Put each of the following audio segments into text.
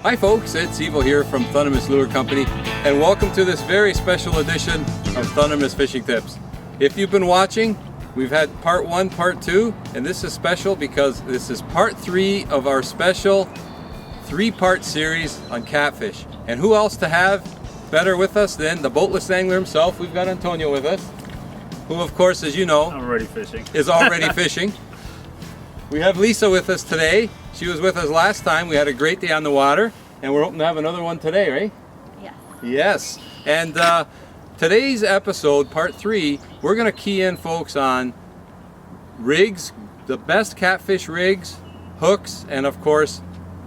Hi folks, it's Evo here from Thundermist Lure Company, and welcome to this very special edition of Thundermist Fishing Tips. If you've been watching, we've had part 1, part 2, and this is special because this is part 3 of our special 3-part series on catfish. And who else to have better with us than the boatless angler himself? We've got Antonio with us, who of course, as you know, is already fishing. We have Lisa with us today. She was with us last time. We had a great day on the water, and we're hoping to have another one today, right? Yeah. Yes. And today's episode, part 3, we're going to key in, folks, on rigs, the best catfish rigs, hooks, and of course,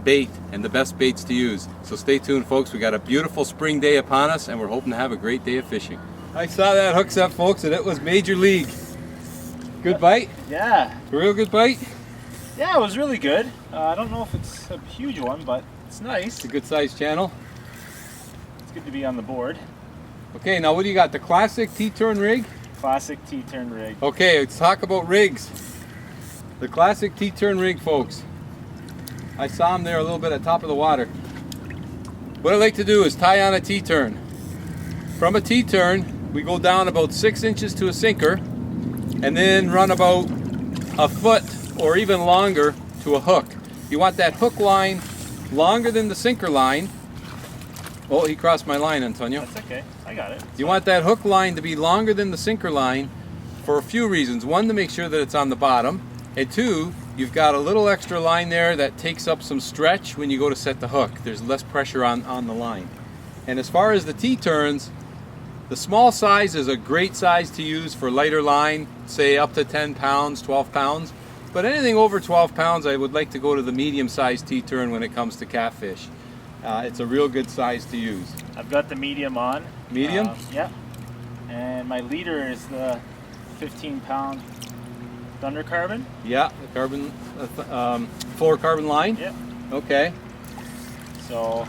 bait, and the best baits to use. So stay tuned, folks. We got a beautiful spring day upon us, and we're hoping to have a great day of fishing. I saw that hook set, folks, and it was major league. Good bite? Yeah. A real good bite? Yeah, it was really good. I don't know if it's a huge one, but it's nice. It's a good sized channel. It's good to be on the board. Okay, now what do you got? The classic TTurn rig? Classic TTurn rig. Okay, let's talk about rigs. The classic TTurn rig, folks. I saw them there a little bit at the top of the water. What I like to do is tie on a T-turn. From a T-turn, we go down about 6 inches to a sinker, and then run about a foot or even longer to a hook. You want that hook line longer than the sinker line. Oh, he crossed my line, Antonio. That's okay, I got it. You want that hook line to be longer than the sinker line for a few reasons. One, to make sure that it's on the bottom, and two, you've got a little extra line there that takes up some stretch when you go to set the hook. There's less pressure on the line. And as far as the T-turns, the small size is a great size to use for lighter line, say up to 10 pounds, 12 pounds. But anything over 12 pounds, I would like to go to the medium-sized T-turn when it comes to catfish. It's a real good size to use. I've got the medium on. Medium? Yeah. And my leader is the 15-pound Thunder Carbon. Yeah, the carbon, fluorocarbon line. Yep. Okay. So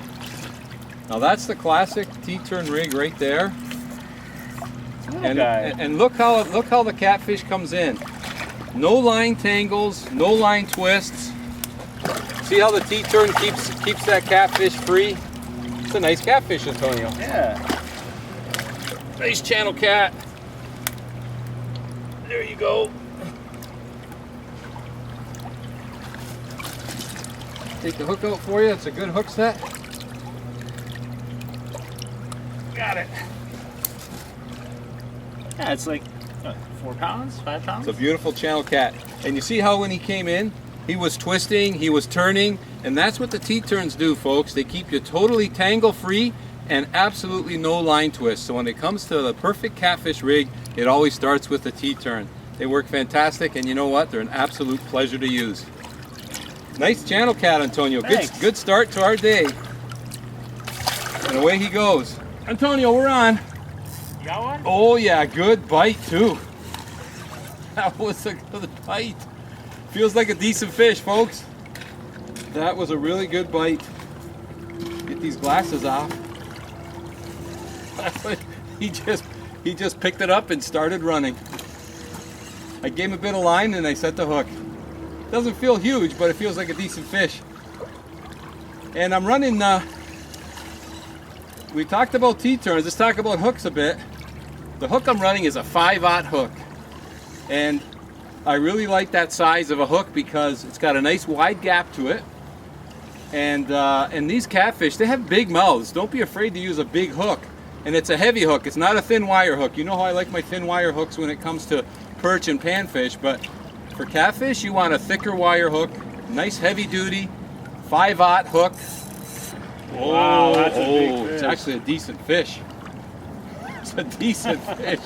Now that's the classic T-turn rig right there. And look how the catfish comes in. No line tangles, no line twists. See how the T-turn keeps that catfish free? It's a nice catfish, Antonio. yeah. Nice channel cat. There you go. Take the hook out for you. It's a good hook set. Got it. Yeah, it's like 4 pounds, 5 pounds. It's a beautiful channel cat. And you see how when he came in, he was twisting, he was turning, and that's what the T-turns do, folks. They keep you totally tangle free and absolutely no line twist. So when it comes to the perfect catfish rig, it always starts with the T-turn. They work fantastic, and you know what? They're an absolute pleasure to use. Nice channel cat, Antonio. Good start to our day. And away he goes. Antonio, we're on. You got one? Oh yeah, good bite too. That was a good bite. Feels like a decent fish, folks. That was a really good bite. Get these glasses off. He just picked it up and started running. I gave him a bit of line and I set the hook. Doesn't feel huge, but it feels like a decent fish. And I'm running, we talked about T-turns, let's talk about hooks a bit. The hook I'm running is a 5/0 hook. And I really like that size of a hook because it's got a nice wide gap to it. And these catfish, they have big mouths. Don't be afraid to use a big hook. And it's a heavy hook, it's not a thin wire hook. You know how I like my thin wire hooks when it comes to perch and panfish, but for catfish, you want a thicker wire hook, nice heavy duty, 5/0 hook. Wow, that's a big fish. It's actually a decent fish. It's a decent fish.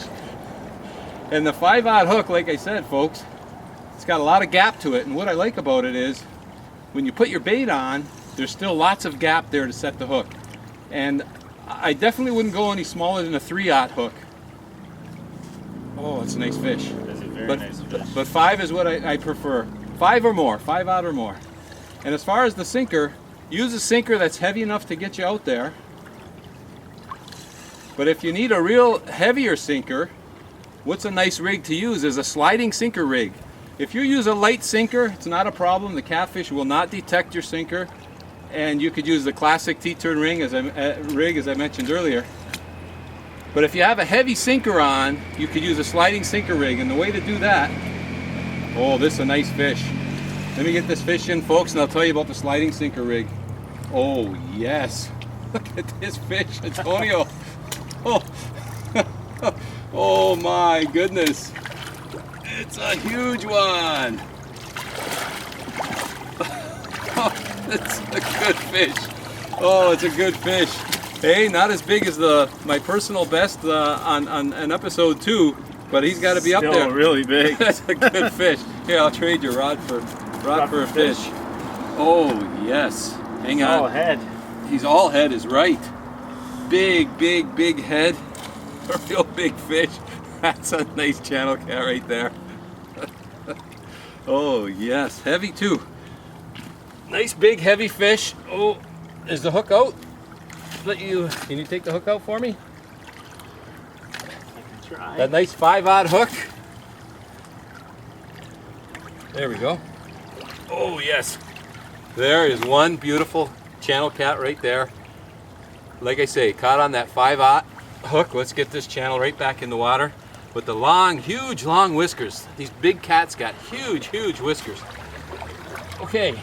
And the 5/0 hook, like I said, folks, it's got a lot of gap to it. And what I like about it is, when you put your bait on, there's still lots of gap there to set the hook. And I definitely wouldn't go any smaller than a 3/0 hook. Oh, it's a nice fish. That's a very nice fish. But 5 is what I prefer. 5 or more, 5/0 or more. And as far as the sinker, use a sinker that's heavy enough to get you out there. But if you need a real heavier sinker, what's a nice rig to use is a sliding sinker rig. If you use a light sinker, it's not a problem. The catfish will not detect your sinker. and you could use the classic T-turn rig as I mentioned earlier. But if you have a heavy sinker on, you could use a sliding sinker rig, and the way to do that, oh, this is a nice fish. Let me get this fish in, folks, and I'll tell you about the sliding sinker rig. Oh yes, look at this fish, Antonio. Oh, oh my goodness, it's a huge one. Oh, it's a good fish. Oh, it's a good fish. Hey, not as big as my personal best on episode 2, but he's got to be up there. Still really big. That's a good fish. Here, I'll trade your rod for a fish. Oh yes, hang on. All head. He's all head is right. Big, big, big head. A real big fish. That's a nice channel cat right there. Oh yes, heavy too. Nice big heavy fish. Oh, is the hook out? Can you take the hook out for me? I can try. That nice 5/0 hook. There we go. Oh yes. There is one beautiful channel cat right there. Like I say, caught on that 5/0 hook. Let's get this channel right back in the water with the long, huge, long whiskers. These big cats got huge, huge whiskers. Okay.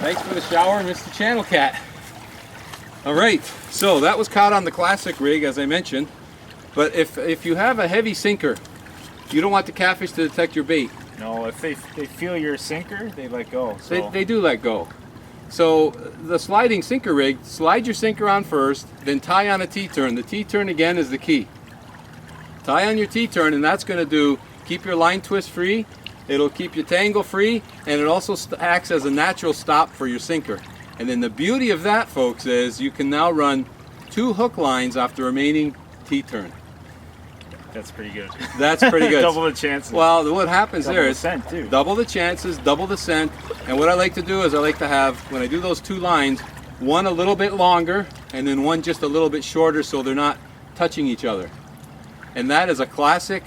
Thanks for the shower, Mr. Channel Cat. All right, so that was caught on the classic rig, as I mentioned. But if you have a heavy sinker, you don't want the catfish to detect your bait. No, if they feel your sinker, they let go. So. They do let go. So the sliding sinker rig, slide your sinker on first, then tie on a T-turn. The T-turn again is the key. Tie on your T-turn, and that's going to keep your line twist free. It'll keep your tangle free, and it also acts as a natural stop for your sinker. And then the beauty of that, folks, is you can now run 2 hook lines off the remaining T-turn. That's pretty good. That's pretty good. Double the chances. Well, what happens double there the is scent too. Double the chances, double the scent. And what I like to do is I like to have, when I do those 2 lines, one a little bit longer and then one just a little bit shorter so they're not touching each other. And that is a classic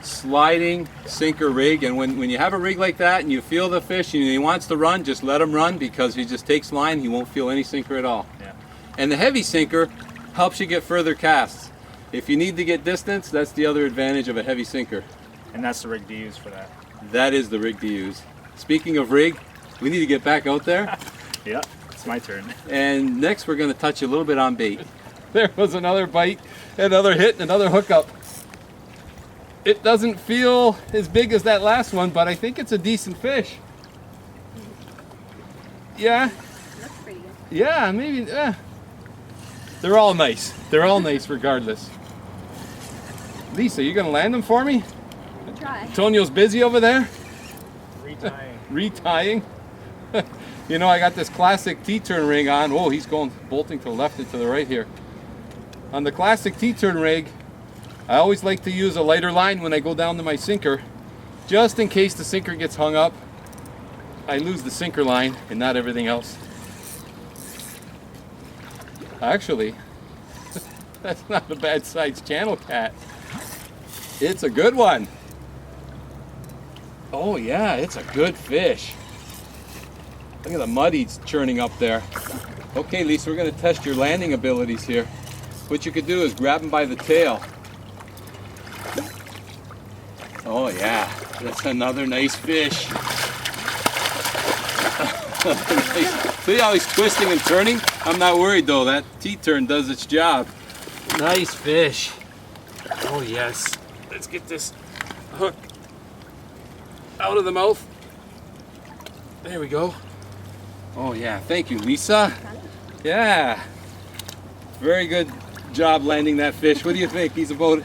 sliding sinker rig. And when you have a rig like that and you feel the fish and he wants to run, just let him run, because he just takes line, he won't feel any sinker at all. Yeah. And the heavy sinker helps you get further casts. If you need to get distance, that's the other advantage of a heavy sinker. And that's the rig to use for that. That is the rig to use. Speaking of rig, we need to get back out there. Yeah, it's my turn. And next we're going to touch a little bit on bait. There was another bite, another hit, another hookup. It doesn't feel as big as that last one, but I think it's a decent fish. Yeah. Looks pretty good. Yeah, maybe. They're all nice. They're all nice regardless. Lisa, you going to land them for me? I'll try. Antonio's busy over there. Retying. Retying. You know, I got this classic T-turn rig on. Oh, he's going bolting to the left and to the right here. On the classic T-turn rig, I always like to use a lighter line when I go down to my sinker, just in case the sinker gets hung up. I lose the sinker line and not everything else. Actually, that's not a bad sized channel cat. It's a good one. Oh yeah, it's a good fish. Look at the mud he's churning up there. Okay, Lisa, we're going to test your landing abilities here. What you could do is grab him by the tail. Oh yeah, that's another nice fish. See how he's twisting and turning? I'm not worried though, that T-turn does its job. Nice fish. Oh yes. Let's get this hook out of the mouth. There we go. Oh yeah, thank you, Lisa. Yeah. Very good job landing that fish. What do you think? He's about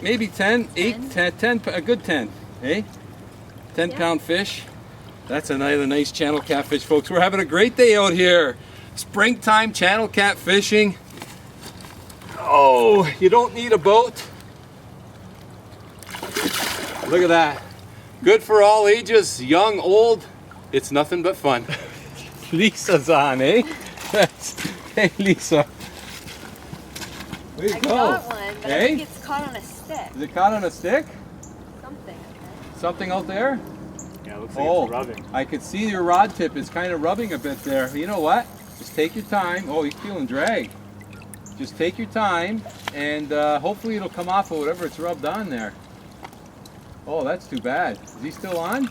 maybe 10, 8, 10, a good 10, eh? 10-pound fish. That's another nice channel catfish, folks. We're having a great day out here. Springtime channel cat fishing. Oh, you don't need a boat. Look at that. Good for all ages, young, old. It's nothing but fun. Lisa's on, eh? Hey, Lisa. Way to I go. got one, but I Hey? think it's caught on a stick. Is it caught on a stick? Something, okay. Something out there? Yeah, it looks like it's rubbing. I could see your rod tip is kind of rubbing a bit there. You know what? Just take your time. Oh, he's feeling drag. Just take your time, and hopefully it'll come off of whatever it's rubbed on there. Oh, that's too bad. Is he still on?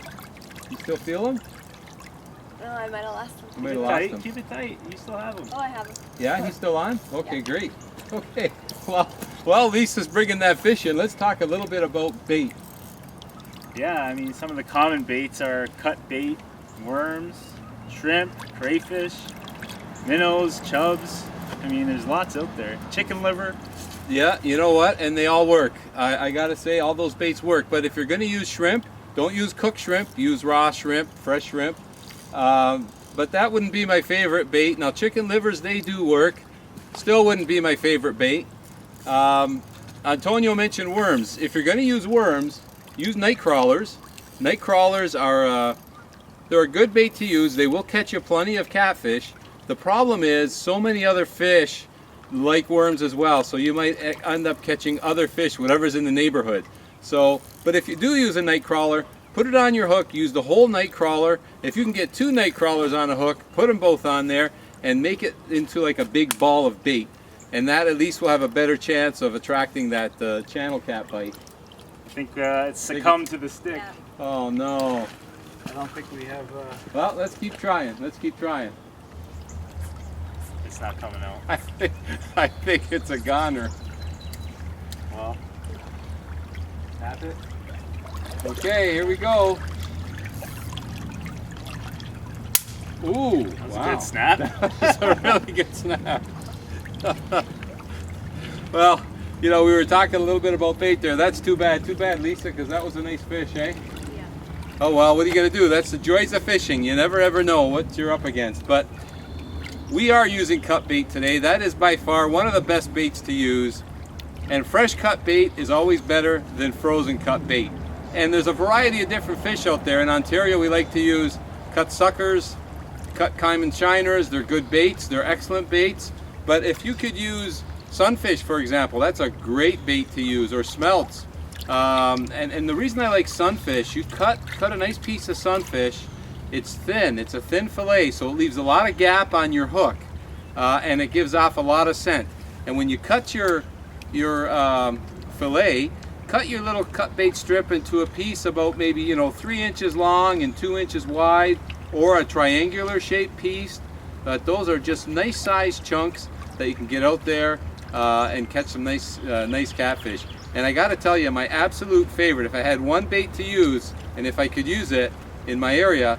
You still feel him? Oh, I might have lost him. You might have lost him. Keep it tight. You still have him. Oh, I have him. Yeah, he's still on? Okay, great. Okay, well, Lisa's bringing that fish in. Let's talk a little bit about bait. Yeah, I mean, some of the common baits are cut bait, worms, shrimp, crayfish, minnows, chubs. I mean, there's lots out there. Chicken liver. Yeah, you know what? And they all work. I gotta say, all those baits work. But if you're gonna use shrimp, don't use cooked shrimp. Use raw shrimp, fresh shrimp. But that wouldn't be my favorite bait. Now, chicken livers, they do work. Still wouldn't be my favorite bait. Antonio mentioned worms. If you're gonna use worms, use night crawlers. Night crawlers are they're a good bait to use. They will catch you plenty of catfish. The problem is so many other fish like worms as well, so you might end up catching other fish, whatever's in the neighborhood. So, but if you do use a night crawler, put it on your hook, use the whole night crawler. If you can get 2 night crawlers on a hook, put them both on there and make it into like a big ball of bait. And that at least will have a better chance of attracting that channel cat bite. I think it's succumbed to the stick. Yeah. Oh no. I don't think we have... Well, let's keep trying. Let's keep trying. It's not coming out. I think it's a goner. Well, tap it. Okay, here we go. Ooh, That was wow. a good snap. That's a really good snap. Well, you know, we were talking a little bit about bait there. That's too bad, Lisa, because that was a nice fish, eh? Yeah. Oh well, what are you gonna do? That's the joys of fishing. You never ever know what you're up against. But we are using cut bait today. That is by far one of the best baits to use. And fresh cut bait is always better than frozen cut bait. And there's a variety of different fish out there. In Ontario, we like to use cut suckers, cut caiman shiners. They're good baits. They're excellent baits. But if you could use sunfish, for example, that's a great bait to use, or smelts. And the reason I like sunfish, you cut a nice piece of sunfish. It's thin. It's a thin fillet, so it leaves a lot of gap on your hook, and it gives off a lot of scent. And when you cut your fillet, cut your little cut bait strip into a piece about maybe 3 inches long and 2 inches wide, or a triangular shaped piece. Those are just nice sized chunks that you can get out there and catch some nice catfish. And I got to tell you, my absolute favorite, if I had one bait to use, and if I could use it in my area,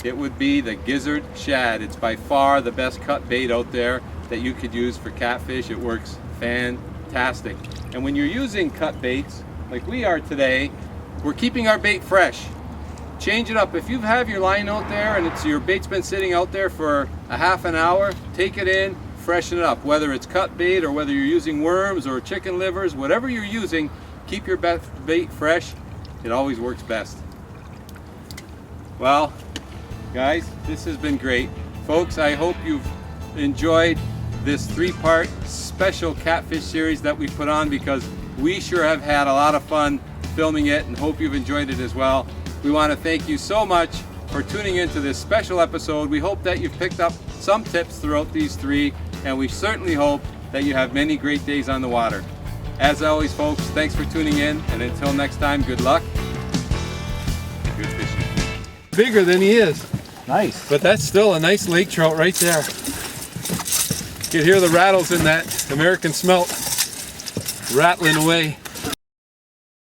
it would be the gizzard shad. It's by far the best cut bait out there that you could use for catfish. It works fantastic. And when you're using cut baits, like we are today, we're keeping our bait fresh. Change it up. If you have your line out there and your bait's been sitting out there for a half an hour, take it in, freshen it up. Whether it's cut bait or whether you're using worms or chicken livers, whatever you're using, keep your bait fresh. It always works best. Well, guys, this has been great. Folks, I hope you've enjoyed this 3-part special catfish series that we put on, because we sure have had a lot of fun filming it, and hope you've enjoyed it as well. We want to thank you so much for tuning into this special episode. We hope that you've picked up some tips throughout these 3, and we certainly hope that you have many great days on the water. As always, folks, thanks for tuning in, and until next time, good luck. Good fishing. Bigger than he is. Nice. But that's still a nice lake trout right there. You can hear the rattles in that American smelt rattling away.